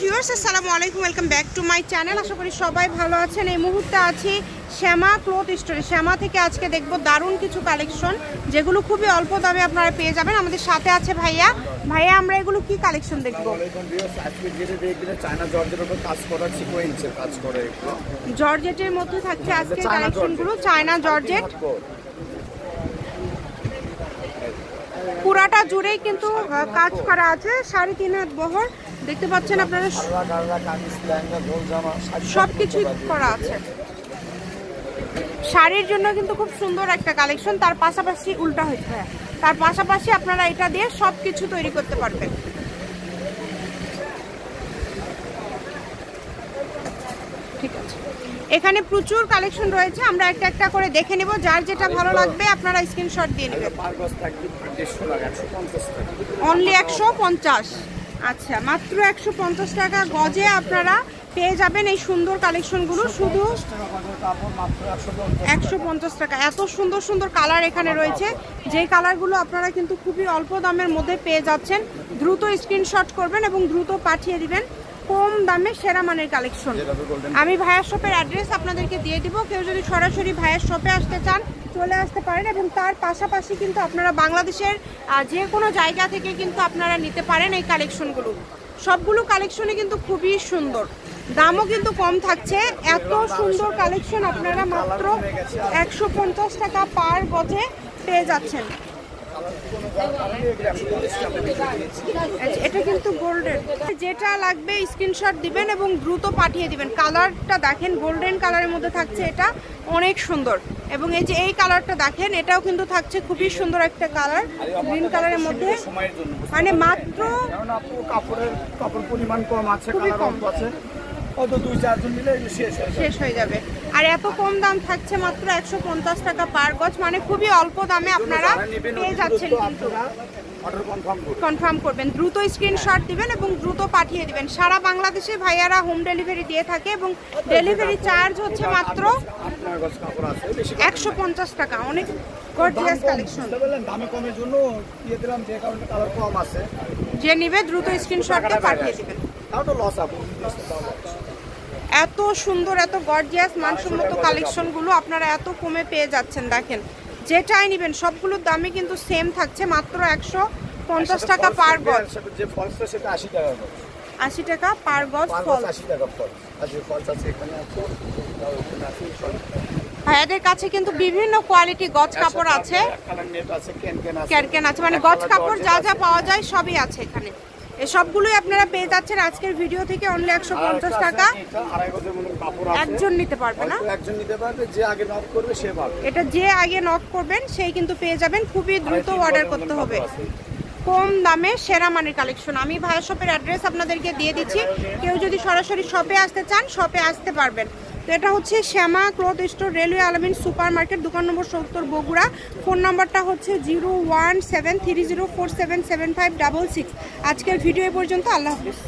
Viewers আসসালামু আলাইকুম, welcome back to my channel. আশা করি সবাই ভালো আছেন। এই মুহূর্তে আছি শ্যামা ক্লথ স্টোরে। শ্যামা থেকে আজকে দেখব দারুণ কিছু কালেকশন, যেগুলো খুবই অল্প দামে আপনারা পেয়ে যাবেন। আমাদের সাথে আছে ভাইয়া। ভাইয়া, আমরা এগুলো কি কালেকশন দেখব? জর্জেটের মধ্যে থাকছে আজকে কালেকশনগুলো। চায়না জর্জেট পুরাটা জুড়েই কিন্তু কাজ করা আছে। 3.5 হাত বহর দেখতে পাচ্ছেন আপনারা, সবকিছু করা আছে। শাড়ির জন্য কিন্তু খুব সুন্দর একটা কালেকশন। তার পাশাপাশি উল্টা হয়েছে, তার পাশাপাশি আপনারা এটা দিয়ে সবকিছু তৈরি করতে পারবেন। ঠিক আছে, এখানে প্রচুর কালেকশন রয়েছে, আমরা একটা একটা করে দেখে নেব। যার যেটা ভালো লাগবে আপনারা স্ক্রিনশট দিয়ে নেবেন। অনলি 150। আচ্ছা, মাত্র 150 টাকা গজে আপনারা পেয়ে যাবেন এই সুন্দর কালেকশনগুলো। শুধু 150 টাকা। এত সুন্দর সুন্দর কালার এখানে রয়েছে, যেই কালারগুলো আপনারা কিন্তু খুবই অল্প দামের মধ্যে পেয়ে যাচ্ছেন। দ্রুত স্ক্রিনশট করবেন এবং দ্রুত পাঠিয়ে দিবেন। কম দামে সেরা মানের কালেকশন। আমি ভাইয়ার শপের অ্যাড্রেস আপনাদেরকে দিয়ে দিব। কেউ যদি সরাসরি ভাইয়ার শপে আসতে চান চলে আসতে পারেন, এবং তার পাশাপাশি কিন্তু আপনারা বাংলাদেশের যে কোনো জায়গা থেকে কিন্তু আপনারা নিতে পারেন এই কালেকশনগুলো। সবগুলো কালেকশনই কিন্তু খুবই সুন্দর, দামও কিন্তু কম থাকছে। এত সুন্দর কালেকশন আপনারা মাত্র 150 টাকা পার গজে পেয়ে যাচ্ছেন। এটা কিন্তু গোল্ডেন। যেটা লাগবে স্ক্রিনশট দিবেন এবং দ্রুত পাঠিয়ে দিবেন। কালারটা দেখেন, গোল্ডেন কালারের মধ্যে থাকছে, এটা অনেক সুন্দর। এবং এই যে এই কালারটা দেখেন, এটাও কিন্তু থাকছে খুবই সুন্দর একটা কালার, গ্রিন কালারের মধ্যে। মানে মাত্র কাপড় পরিমাণ কম আছে, খুবই কম আছে, শেষ হয়ে যাবে। আর এত কম দাম থাকছে মাত্র 150 টাকা পার গজ, মানে খুবই অল্প দামে আপনারা পেয়ে যাচ্ছেন। কিন্তু কনফার্ম করবেন, দ্রুত স্ক্রিনশট দিবেন এবং দ্রুত পাঠিয়ে দিবেন। সারা বাংলাদেশে ভাইয়ারা হোম ডেলিভারি দিয়ে থাকে এবং ডেলিভারি চার্জ হচ্ছে মাত্র 150 টাকা। অনেক গর্জিয়াস কালেকশন। যে নিবে দ্রুত স্ক্রিনশট দিয়ে পাঠিয়ে দিবেন। এত সুন্দর, এত গর্জিয়াস মানসম্মত কালেকশনগুলো আপনারা এত কমে পেয়ে যাচ্ছেন। দেখেন, যেটাই নেবেন সবগুলোর দামই কিন্তু সেম থাকছে, মাত্র 150 টাকা পার গজ। 80 টাকা পার গজ ফল। ভাইয়াদের কাছে কিন্তু বিভিন্ন কোয়ালিটি গজ কাপড় আছে, ক্যারকেন আছে, মানে গজ কাপড় যা যা পাওয়া যায় সবই আছে এখানে। এই সবগুলোই আপনারা পেয়ে যাচ্ছেন আজকের ভিডিও থেকে অনলি 150 টাকা। একজন নিতে পারবে না, এটা যে আগে নক করবেন সেই কিন্তু পেয়ে যাবেন। খুবই দ্রুত অর্ডার করতে হবে। কম দামে সেরা মানের কালেকশন। আমি ভাইয়া শপের অ্যাড্রেস আপনাদেরকে দিয়ে দিচ্ছি। কেউ যদি সরাসরি শপে আসতে চান শপে আসতে পারবেন। তো এটা হচ্ছে শ্যামা ক্লথ স্টোর, রেলওয়ে আলামিন সুপার মার্কেট, দোকান নম্বর 70, বগুড়া। ফোন নাম্বারটা হচ্ছে 01730477566। আজকের ভিডিও এ পর্যন্ত। আল্লাহ হাফেজ।